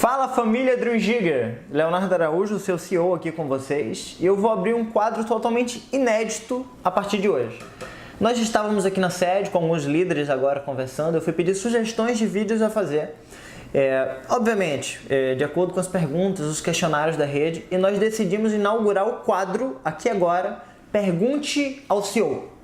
Fala família Dream Giga, Leonardo Araújo, seu CEO aqui com vocês, e eu vou abrir um quadro totalmente inédito a partir de hoje. Nós estávamos aqui na sede com alguns líderes agora conversando, eu fui pedir sugestões de vídeos a fazer, obviamente, de acordo com as perguntas, os questionários da rede, e nós decidimos inaugurar o quadro aqui agora, Pergunte ao CEO.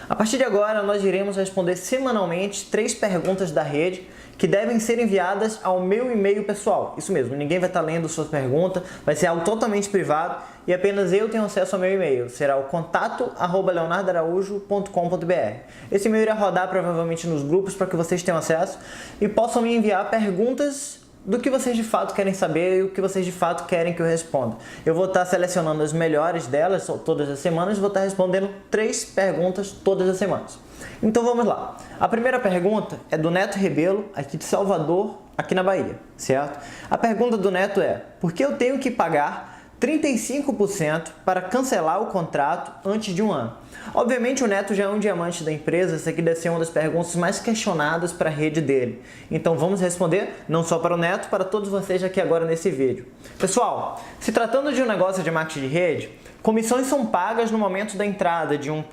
A partir de agora, nós iremos responder semanalmente 3 perguntas da rede que devem ser enviadas ao meu e-mail pessoal. Isso mesmo, ninguém vai estar lendo suas perguntas, vai ser algo totalmente privado e apenas eu tenho acesso ao meu e-mail. Será o contato@leonardoaraújo.com.br. Esse e-mail irá rodar provavelmente nos grupos para que vocês tenham acesso e possam me enviar perguntas do que vocês de fato querem saber e o que vocês de fato querem que eu responda. Eu vou estar selecionando as melhores delas todas as semanas e vou estar respondendo 3 perguntas todas as semanas. Então vamos lá. A primeira pergunta é do Neto Rebelo, aqui de Salvador, aqui na Bahia, certo? A pergunta do Neto é: por que eu tenho que pagar 35% para cancelar o contrato antes de um ano? Obviamente o Neto já é um diamante da empresa, essa aqui deve ser uma das perguntas mais questionadas para a rede dele. Então vamos responder não só para o Neto, para todos vocês aqui agora nesse vídeo. Pessoal, se tratando de um negócio de marketing de rede, comissões são pagas no momento da entrada de um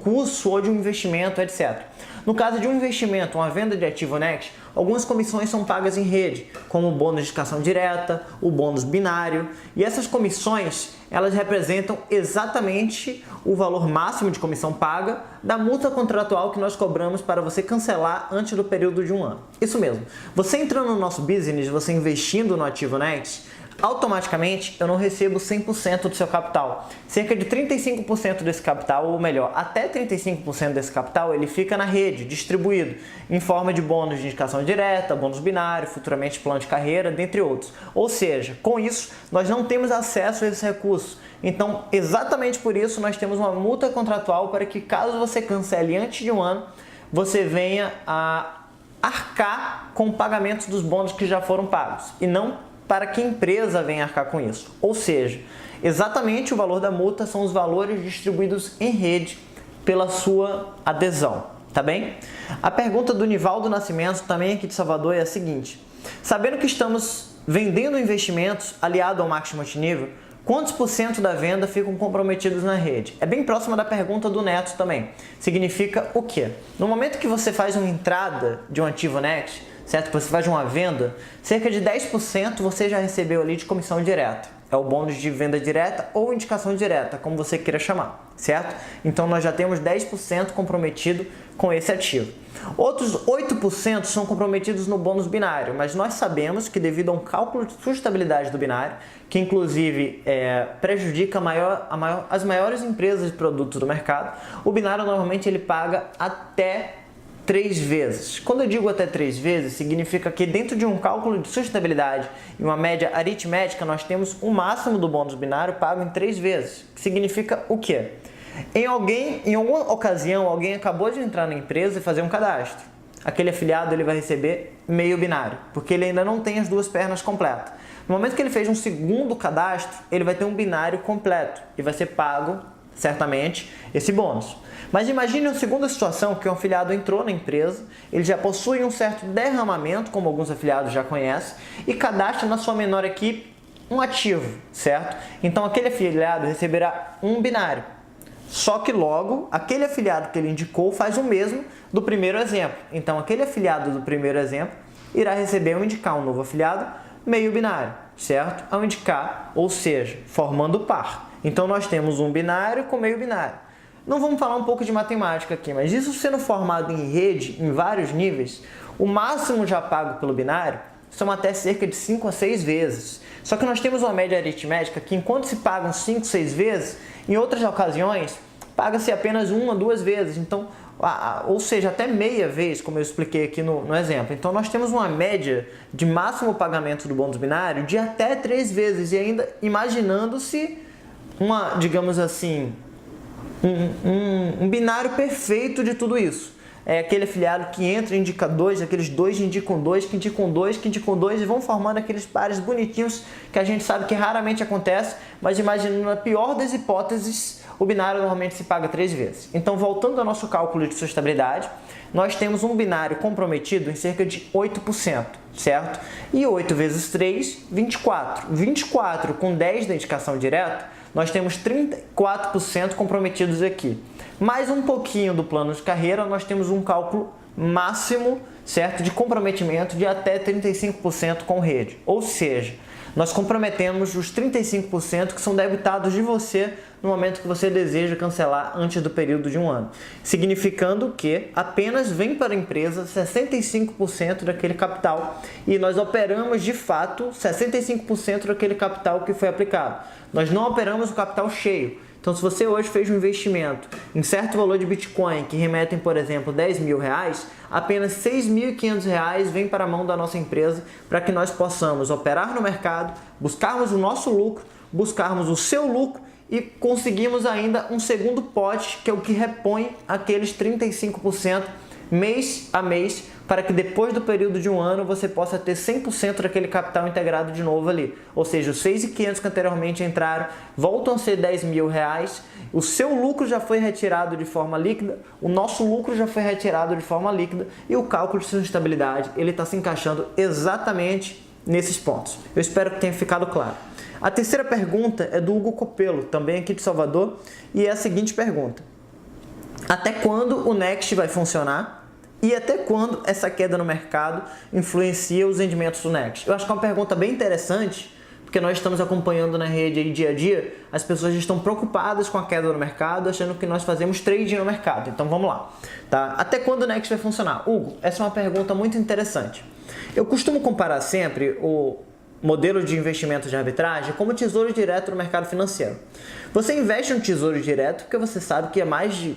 curso ou de um investimento, etc. No caso de um investimento, uma venda de ativo Next, algumas comissões são pagas em rede, como o bônus de indicação direta, o bônus binário, e essas comissões, elas representam exatamente o valor máximo de comissão paga da multa contratual que nós cobramos para você cancelar antes do período de um ano. Isso mesmo, você entrando no nosso business, você investindo no ativo Next, automaticamente eu não recebo 100% do seu capital. Cerca de 35% desse capital, ou melhor, até 35% desse capital, ele fica na rede, distribuído, em forma de bônus de indicação direta, bônus binário, futuramente plano de carreira, dentre outros. Ou seja, com isso, nós não temos acesso a esses recursos. Então, exatamente por isso, nós temos uma multa contratual para que, caso você cancele antes de um ano, você venha a arcar com o pagamento dos bônus que já foram pagos, e não para que a empresa venha arcar com isso. Ou seja, exatamente o valor da multa são os valores distribuídos em rede pela sua adesão, tá bem? A pergunta do Nivaldo Nascimento, também aqui de Salvador, é a seguinte: sabendo que estamos vendendo investimentos aliado ao marketing multinível, quantos % da venda ficam comprometidos na rede? É bem próxima da pergunta do Neto também. Significa o quê? No momento que você faz uma entrada de um ativo Next, certo? Você faz uma venda, cerca de 10% você já recebeu ali de comissão direta. É o bônus de venda direta ou indicação direta, como você queira chamar, certo? Então nós já temos 10% comprometido com esse ativo. Outros 8% são comprometidos no bônus binário, mas nós sabemos que devido a um cálculo de sustentabilidade do binário, que inclusive prejudica as maiores empresas de produtos do mercado, o binário normalmente ele paga até 3 vezes. Quando eu digo até 3 vezes, significa que dentro de um cálculo de sustentabilidade e uma média aritmética, nós temos o máximo do bônus binário pago em 3 vezes. Significa o quê? Em alguma ocasião, alguém acabou de entrar na empresa e fazer um cadastro. Aquele afiliado ele vai receber meio binário, porque ele ainda não tem as 2 pernas completas. No momento que ele fez um segundo cadastro, ele vai ter um binário completo e vai ser pago, certamente, esse bônus. Mas imagine uma segunda situação que um afiliado entrou na empresa, ele já possui um certo derramamento, como alguns afiliados já conhecem, e cadastra na sua menor equipe um ativo, certo? Então aquele afiliado receberá um binário. Só que logo, aquele afiliado que ele indicou faz o mesmo do primeiro exemplo. Então aquele afiliado do primeiro exemplo irá receber ao indicar um novo afiliado meio binário, certo? Ao indicar, ou seja, formando par. Então nós temos um binário com meio binário. Não vamos falar um pouco de matemática aqui, mas isso sendo formado em rede, em vários níveis, o máximo já pago pelo binário são até cerca de 5 a 6 vezes. Só que nós temos uma média aritmética que enquanto se pagam 5, 6 vezes, em outras ocasiões, paga-se apenas 1 a 2 vezes. Então, ou seja, até meia vez, como eu expliquei aqui no exemplo. Então nós temos uma média de máximo pagamento do bônus binário de até 3 vezes, e ainda imaginando-se digamos assim, um binário perfeito de tudo isso. É aquele afiliado que entra e indica 2, aqueles 2 indicam 2, que indicam 2, que indicam 2 e vão formando aqueles pares bonitinhos que a gente sabe que raramente acontece, mas imaginando a pior das hipóteses, o binário normalmente se paga 3 vezes. Então, voltando ao nosso cálculo de sustentabilidade, nós temos um binário comprometido em cerca de 8%, certo? E 8 vezes 3, 24. 24 com 10 da indicação direta, nós temos 34% comprometidos aqui. Mais um pouquinho do plano de carreira, nós temos um cálculo máximo, certo, de comprometimento de até 35% com rede. Ou seja, nós comprometemos os 35% que são debitados de você no momento que você deseja cancelar antes do período de um ano, significando que apenas vem para a empresa 65% daquele capital e nós operamos de fato 65% daquele capital que foi aplicado. Nós não operamos o capital cheio. Então, se você hoje fez um investimento em certo valor de Bitcoin que remetem, por exemplo, R$10.000, apenas R$6.500 vem para a mão da nossa empresa para que nós possamos operar no mercado, buscarmos o nosso lucro, buscarmos o seu lucro e conseguimos ainda um segundo pote, que é o que repõe aqueles 35% mês a mês, para que depois do período de um ano você possa ter 100% daquele capital integrado de novo ali. Ou seja, os 6.500 que anteriormente entraram voltam a ser R$10.000, o seu lucro já foi retirado de forma líquida, o nosso lucro já foi retirado de forma líquida e o cálculo de sustentabilidade ele está se encaixando exatamente nesses pontos. Eu espero que tenha ficado claro. A terceira pergunta é do Hugo Copelo, também aqui de Salvador, e é a seguinte pergunta: até quando o Next vai funcionar? E até quando essa queda no mercado influencia os rendimentos do Next? Eu acho que é uma pergunta bem interessante, porque nós estamos acompanhando na rede aí dia a dia, as pessoas estão preocupadas com a queda no mercado, achando que nós fazemos trading no mercado. Então vamos lá, tá? Até quando o Next vai funcionar? Hugo, essa é uma pergunta muito interessante. Eu costumo comparar sempre o modelo de investimento de arbitragem como tesouro direto no mercado financeiro. Você investe no tesouro direto porque você sabe que há mais de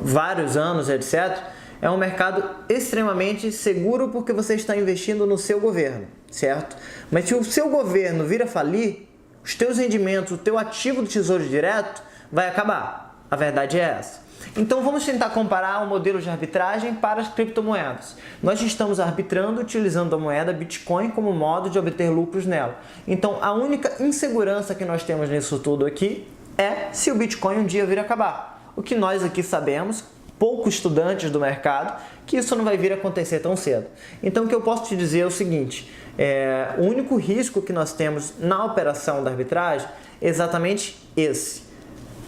vários anos, etc., é um mercado extremamente seguro porque você está investindo no seu governo, certo? Mas se o seu governo vir a falir, os teus rendimentos, o teu ativo do tesouro direto vai acabar. A verdade é essa. Então vamos tentar comparar o modelo de arbitragem para as criptomoedas. Nós estamos arbitrando utilizando a moeda Bitcoin como modo de obter lucros nela. Então a única insegurança que nós temos nisso tudo aqui é se o Bitcoin um dia vir a acabar. O que nós aqui sabemos, poucos estudantes do mercado, que isso não vai vir a acontecer tão cedo. Então o que eu posso te dizer é o seguinte, o único risco que nós temos na operação da arbitragem é exatamente esse.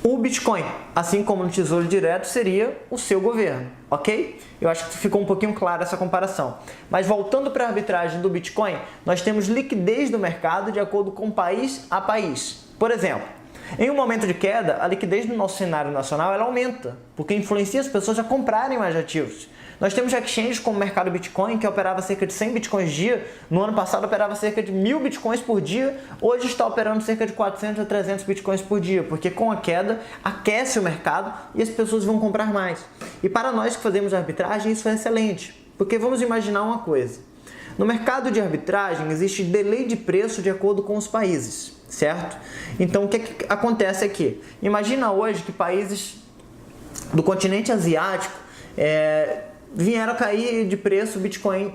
O Bitcoin, assim como no Tesouro Direto, seria o seu governo, ok? Eu acho que ficou um pouquinho clara essa comparação. Mas voltando para a arbitragem do Bitcoin, nós temos liquidez do mercado de acordo com país a país. Por exemplo, em um momento de queda, a liquidez no nosso cenário nacional ela aumenta, porque influencia as pessoas a comprarem mais ativos. Nós temos exchanges como o mercado Bitcoin, que operava cerca de 100 Bitcoins dia, no ano passado operava cerca de 1.000 Bitcoins por dia, hoje está operando cerca de 400 a 300 Bitcoins por dia, porque com a queda aquece o mercado e as pessoas vão comprar mais. E para nós que fazemos arbitragem, isso é excelente, porque vamos imaginar uma coisa. No mercado de arbitragem existe delay de preço de acordo com os países, certo? Então o que acontece aqui? Imagina hoje que países do continente asiático vieram a cair de preço o Bitcoin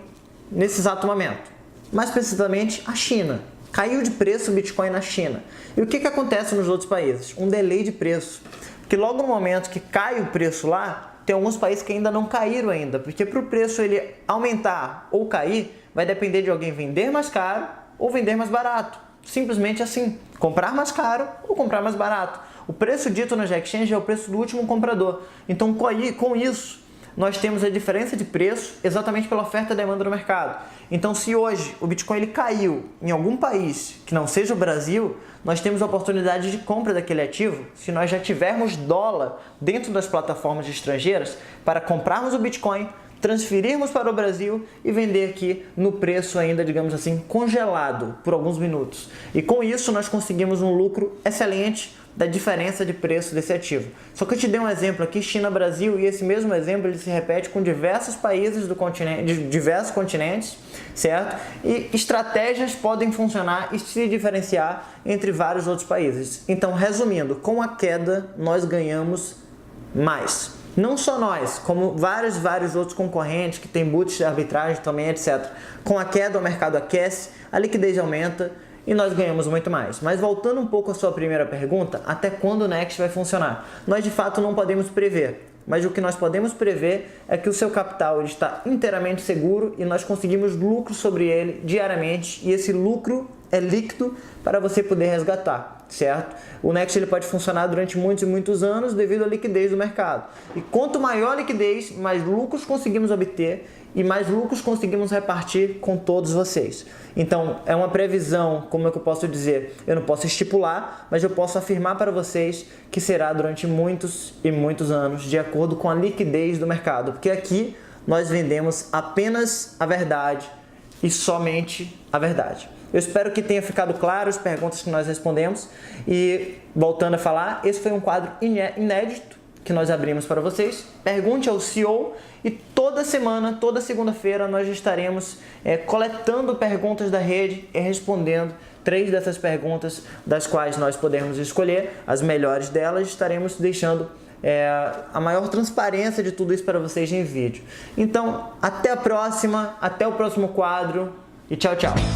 nesse exato momento. Mais precisamente a China. Caiu de preço o Bitcoin na China. E o que acontece nos outros países? Um delay de preço. Porque logo no momento que cai o preço lá, tem alguns países que ainda não caíram ainda. Porque para o preço ele aumentar ou cair, vai depender de alguém vender mais caro ou vender mais barato. Simplesmente assim, comprar mais caro ou comprar mais barato. O preço dito nas exchanges é o preço do último comprador. Então, com isso, nós temos a diferença de preço exatamente pela oferta e demanda do mercado. Então, se hoje o Bitcoin ele caiu em algum país que não seja o Brasil, nós temos a oportunidade de compra daquele ativo se nós já tivermos dólar dentro das plataformas estrangeiras para comprarmos o Bitcoin, transferirmos para o Brasil e vender aqui no preço ainda, digamos assim, congelado por alguns minutos. E com isso nós conseguimos um lucro excelente da diferença de preço desse ativo. Só que eu te dei um exemplo aqui, China-Brasil, e esse mesmo exemplo ele se repete com diversos países do continente, de diversos continentes, certo? E estratégias podem funcionar e se diferenciar entre vários outros países. Então, resumindo, com a queda nós ganhamos mais. Não só nós, como vários outros concorrentes que têm boots de arbitragem também, etc. Com a queda o mercado aquece, a liquidez aumenta e nós ganhamos muito mais. Mas voltando um pouco à sua primeira pergunta, até quando o Next vai funcionar? Nós de fato não podemos prever, mas o que nós podemos prever é que o seu capital ele está inteiramente seguro e nós conseguimos lucro sobre ele diariamente, e esse lucro é líquido para você poder resgatar, certo? O Next ele pode funcionar durante muitos e muitos anos devido à liquidez do mercado. E quanto maior a liquidez, mais lucros conseguimos obter e mais lucros conseguimos repartir com todos vocês. Então, é uma previsão, como é que eu posso dizer? Eu não posso estipular, mas eu posso afirmar para vocês que será durante muitos e muitos anos, de acordo com a liquidez do mercado. Porque aqui nós vendemos apenas a verdade e somente a verdade. Eu espero que tenha ficado claro as perguntas que nós respondemos. E, voltando a falar, esse foi um quadro inédito que nós abrimos para vocês. Pergunte ao CEO, e toda semana, toda segunda-feira, nós estaremos coletando perguntas da rede e respondendo 3 dessas perguntas, das quais nós podemos escolher as melhores delas. Estaremos deixando a maior transparência de tudo isso para vocês em vídeo. Então, até a próxima, até o próximo quadro e tchau, tchau!